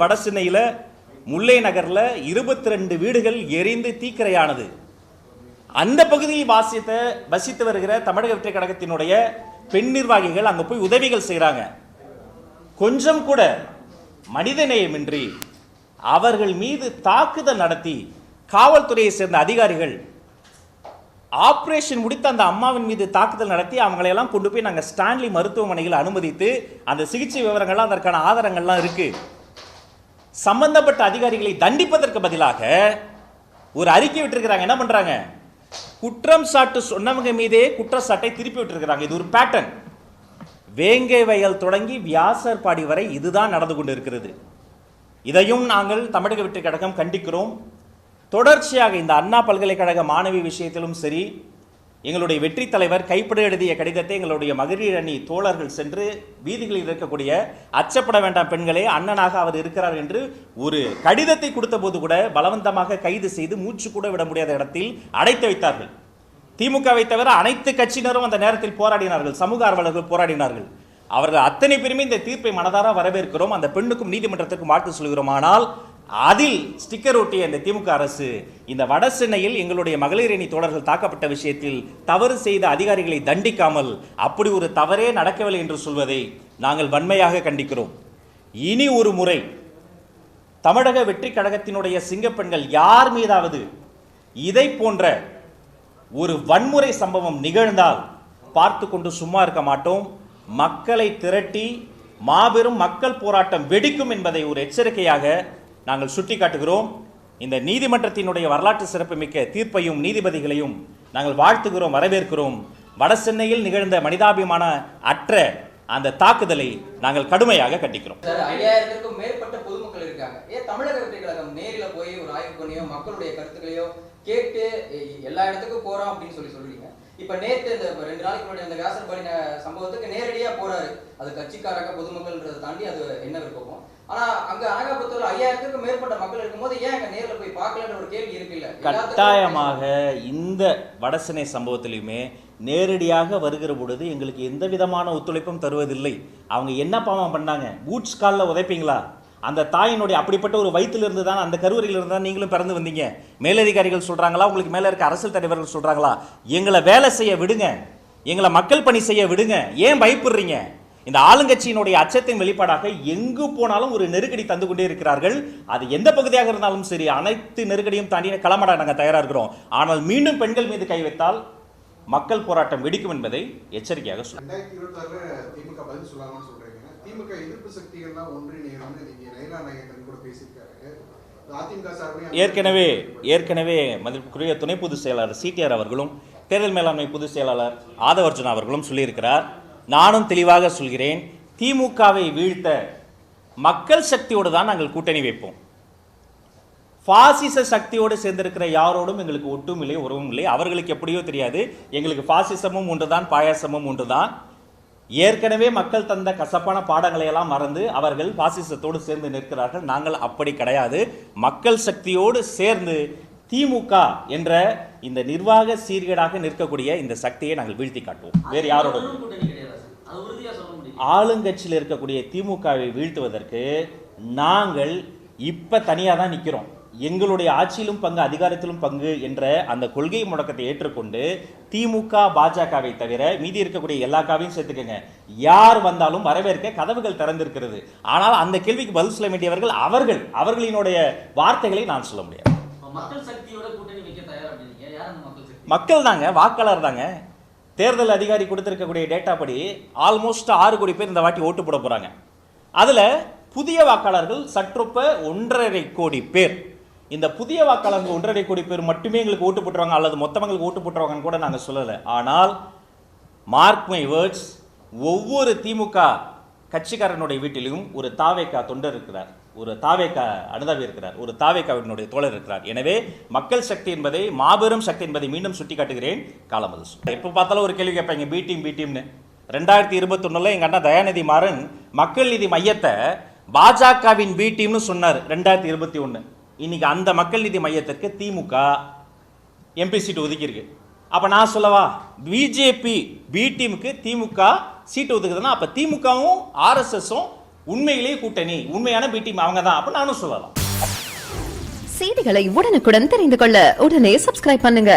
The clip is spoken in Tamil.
வட சென்னையில் முல்லை நகரில் 22 வீடுகள் எரிந்து தீக்கிரையானது. அந்த பகுதியில் வசித்து வருகிற தமிழக வெற்றி கழகத்தினுடைய பெண் நிர்வாகிகள் அங்கே போய் உதவிகள் செய்கிறாங்க. கொஞ்சம் கூட மனிதநேயமின்றி அவர்கள் மீது தாக்குதல் நடத்தி காவல்துறையை சேர்ந்த அதிகாரிகள் ஆபரேஷன் முடித்த அந்த அம்மாவின் மீது தாக்குதல் நடத்தி அவங்களையெல்லாம் கொண்டு போய் நாங்கள் ஸ்டான்லி மருத்துவமனையில் அனுமதித்து அந்த சிகிச்சை விவரங்கள்லாம் அதற்கான ஆதாரங்கள்லாம் இருக்கு. சம்பந்தப்பட்ட அதிகாரிகளை தண்டிப்பதற்கு பதிலாக ஒரு அறிக்கை விட்டுருக்கிறாங்க. என்ன பண்றாங்க? குற்றம் சாட்டு சொன்னவங்க மீதே குற்றச்சாட்டை திருப்பி விட்டுருக்கிறாங்க. இது ஒரு பேட்டர்ன். வேங்கை வயல் தொடங்கி வியாசர்பாடி வரை இதுதான் நடந்து கொண்டு இருக்கிறது. இதையும் நாங்கள் தமிழக வெற்றி கழகம் கண்டிக்கிறோம். தொடர்ச்சியாக இந்த அண்ணா பல்கலைக்கழக மாணவி விஷயத்திலும் சரி, எங்களுடைய வெற்றி தலைவர் கைப்பட எழுதிய கடிதத்தை எங்களுடைய மகளிர் அணி தோழர்கள் சென்று வீதிகளில் இருக்கக்கூடிய அச்சப்பட வேண்டாம் பெண்களே, அண்ணனாக அவர் இருக்கிறார் என்று ஒரு கடிதத்தை கொடுத்த போது கூட பலவந்தமாக கைது செய்து மூச்சு கூட விட முடியாத இடத்தில் அடைத்து வைத்தார்கள். திமுகவை தவிர அனைத்து கட்சியினரும் அந்த நேரத்தில் போராடினார்கள், சமூக ஆர்வலர்கள் போராடினார்கள். அவர்கள் அத்தனை பேருமே இந்த தீர்ப்பை மனதார வரவேற்கிறோம். அந்த பெண்ணுக்கும் நீதிமன்றத்திற்கும் வாழ்த்து சொல்கிறோம். ஆனால் அதில் ஸ்டிக்கர் ஒட்டிய இந்த திமுக அரசு இந்த வட சென்னையில் எங்களுடைய மகளிர் அணி தோழர்கள் தாக்கப்பட்ட விஷயத்தில் தவறு செய்த அதிகாரிகளை தண்டிக்காமல் அப்படி ஒரு தவறே நடக்கவில்லை என்று சொல்வதை நாங்கள் வன்மையாக கண்டிக்கிறோம். இனி ஒரு முறை தமிழக வெற்றி கழகத்தினுடைய சிங்கப்பெண்கள் யார் மீதாவது இதை போன்ற ஒரு வன்முறை சம்பவம் நிகழ்ந்தால் பார்த்து கொண்டு சும்மா இருக்க மாட்டோம். மக்களை திரட்டி மாபெரும் மக்கள் போராட்டம் வெடிக்கும் என்பதை ஒரு எச்சரிக்கையாக நாங்கள் சுட்டிக்காட்டுகிறோம். இந்த நீதிமன்றத்தினுடைய வரலாற்று சிறப்புமிக்க தீர்ப்பையும் நீதிபதிகளையும் நாங்கள் வாழ்த்துகிறோம், வரவேற்கிறோம். வட சென்னையில் நிகழ்ந்த மனிதாபிமான அற்ற அந்த தாக்குதலை நாங்கள் கடுமையாக கண்டிக்கிறோம். 5000க்கும் மேற்பட்ட பொதுமக்கள் இருக்காங்க. ஏன் தமிழக வெற்றி கழகம் நேரில் போய் ஒரு ஆய்வு பண்ணியோ மக்களுடைய கருத்துக்களையோ கேட்டு எல்லா இடத்துக்கும் போறோம் அப்படின்னு சொல்றீங்க. இப்ப நேற்று இந்த 2 நாளைக்கு முன்னாடி அந்த வியாசர்பாடி சம்பவத்துக்கு நேரடியா போறாரு. அது கட்சிக்காரங்க பொதுமக்கள்ன்றதை தாண்டி அது என்ன விருப்பம். ஆனா அங்க அனகாபுத்தூர்ல 5000க்கும் மேற்பட்ட மக்கள் இருக்கும்போது ஏன் அங்க நேர்ல போய் பார்க்கலன்ற ஒரு கேள்வி இருக்குல்ல. கட்டாயமாக இந்த வடசென்னை சம்பவத்திலுமே நேரடியாக வருகிற பொழுது எங்களுக்கு எந்த விதமான ஒத்துழைப்பும் தருவதில்லை. அவங்க என்ன பாவம் பண்ணாங்க? பூட்ஸ் காலில் உதைப்பீங்களா? அந்த தாயினுடைய அப்படிப்பட்ட ஒரு வயிற்றிலிருந்து தான், அந்த கருவறையிலிருந்து தான் நீங்களும் பிறந்து வந்தீங்க. மேலதிகாரிகள் சொல்றாங்களா, உங்களுக்கு மேல இருக்க அரசியல் தலைவர்கள் சொல்றாங்களா, எங்களை வேலை செய்ய விடுங்க, எங்களை மக்கள் பணி செய்ய விடுங்க, ஏன் பயப்படுறீங்க? இந்த ஆளுங்கட்சியினுடைய அச்சத்தின் வெளிப்பாடாக எங்கு போனாலும் ஒரு நெருக்கடி தந்து கொண்டே இருக்கிறார்கள். அது எந்த பகுதியாக இருந்தாலும் சரி, அனைத்து நெருக்கடியும் தாண்டி களமாட நாங்கள் தயாராக இருக்கிறோம். ஆனால் மீண்டும் பெண்கள் மீது கை வைத்தால் மக்கள் போராட்டம் வெடிக்கும் என்பதை எச்சரிக்கையாக சொல்லுங்க. 2026 திமுக பதில் சொல்லாமன்னு சொல்றீங்க. திமுக எதிர்ப்பு சக்திகள்லாம் ஒன்றிணையணும்னு நீங்க நயினா நாயகன் கூட பேசியிருக்காரு. அதிமுக சார்பில் ஏற்கனவே மதிப்புக்குரிய துணை பொதுச் செயலாளர் சிடிஆர் அவர்களும் தேர்தல் மேலாண்மை பொதுச் செயலாளர் ஆதவர்ஜுனா அவர்களும் சொல்லியிருக்கிறார். நானும் தெளிவாக சொல்கிறேன், திமுகவை வீழ்த்த மக்கள் சக்தியோடு தான் நாங்கள் கூட்டணி வைப்போம். பாசிச சக்தியோடு சேர்ந்திருக்கிற யாரோடும் எங்களுக்கு ஒட்டும் இல்லை, உறவும் இல்லை. அவர்களுக்கு எப்படியோ தெரியாது, எங்களுக்கு பாசிசமும் ஒன்றுதான், பாயாசமும் ஒன்றுதான். ஏற்கனவே மக்கள் தந்த கசப்பான பாடங்களை எல்லாம் மறந்து அவர்கள் பாசிசத்தோடு சேர்ந்து நிற்கிறார்கள். நாங்கள் அப்படி கிடையாது. மக்கள் சக்தியோடு சேர்ந்து திமுக என்ற இந்த நிர்வாக சீர்கேடாக நிற்கக்கூடிய இந்த சக்தியை நாங்கள் வீழ்த்தி காட்டுவோம். வேறு யாரோட ஆளுங்கட்சியில் இருக்கக்கூடிய திமுகவை வீழ்த்துவதற்கு நாங்கள் இப்ப தனியாக தான் நிற்கிறோம். எங்களுடைய ஆட்சியிலும் பங்கு, அதிகாரத்திலும் பங்கு என்ற அந்த கொள்கை முடக்கத்தை ஏற்றுக்கொண்டு திமுக பாஜகவை தவிர மீதி இருக்கக்கூடிய எல்லா காவையும் சேர்த்துக்கங்க, யார் வந்தாலும் வரவேற்க கதவுகள் திறந்திருக்கிறது. ஆனால் அந்த கேள்விக்கு பதில் சொல்ல வேண்டியவர்கள் அவர்களினுடைய வார்த்தைகளை நான் சொல்ல முடியாது. மக்கள் தாங்க, வாக்காளர் தாங்க. தேர்தல் அதிகாரி கொடுத்திருக்கக்கூடிய டேட்டா படி ஆல்மோஸ்ட் 6 கோடி பேர் இந்த வாட்டி ஓட்டு போட போறாங்க. அதுல புதிய வாக்காளர்கள் சற்றொப்ப 1.5 கோடி பேர். இந்த புதிய வாக்காளர்கள் 1.5 கோடி பேர் மட்டுமே எங்களுக்கு ஓட்டு போட்டுருவாங்க அல்லது மொத்தவங்களுக்கு ஓட்டு போட்டுருவாங்கன்னு கூட நாங்கள் சொல்லலை. ஆனால் மார்க் மை வேர்ட்ஸ், ஒவ்வொரு திமுக கட்சிக்காரனுடைய வீட்டிலும் ஒரு தாவேகா தொண்டர் இருக்கிறார், ஒரு தாவேகா அனுதாபி இருக்கிறார், ஒரு தாவேகாவினுடைய தோழர் இருக்கிறார். எனவே மக்கள் சக்தி என்பதை, மாபெரும் சக்தி என்பதை மீண்டும் சுட்டி காட்டுகிறேன். காலமது எப்போ பார்த்தாலும் ஒரு கேள்வி கேட்பாங்க, பி டீம்னு. 2021 எங்க அண்ணா தயாநிதி மாறன் மக்கள் நீதி மையத்தை பாஜகவின் பி டீம்னு சொன்னார் 2021. இன்னைக்கு அந்த மக்கள் நீதி மையத்திற்கு திமுக எம்பி சீட்டு ஒதுக்கி இருக்கு. அப்ப நான் சொல்லவா, பிஜேபி பி டீமுக்கு திமுக சீட்டு ஒதுக்குதுன்னா அப்ப திமுகவும் ஆர்எஸ்எஸும் உண்மையிலேயே கூட்டணி உண்மையான பி டீம் அவங்க தான் அப்ப நானும் சொல்லலாம். செய்திகளை உடனுக்குடன் தெரிந்து கொள்ள உடனே சப்ஸ்கிரைப் பண்ணுங்க.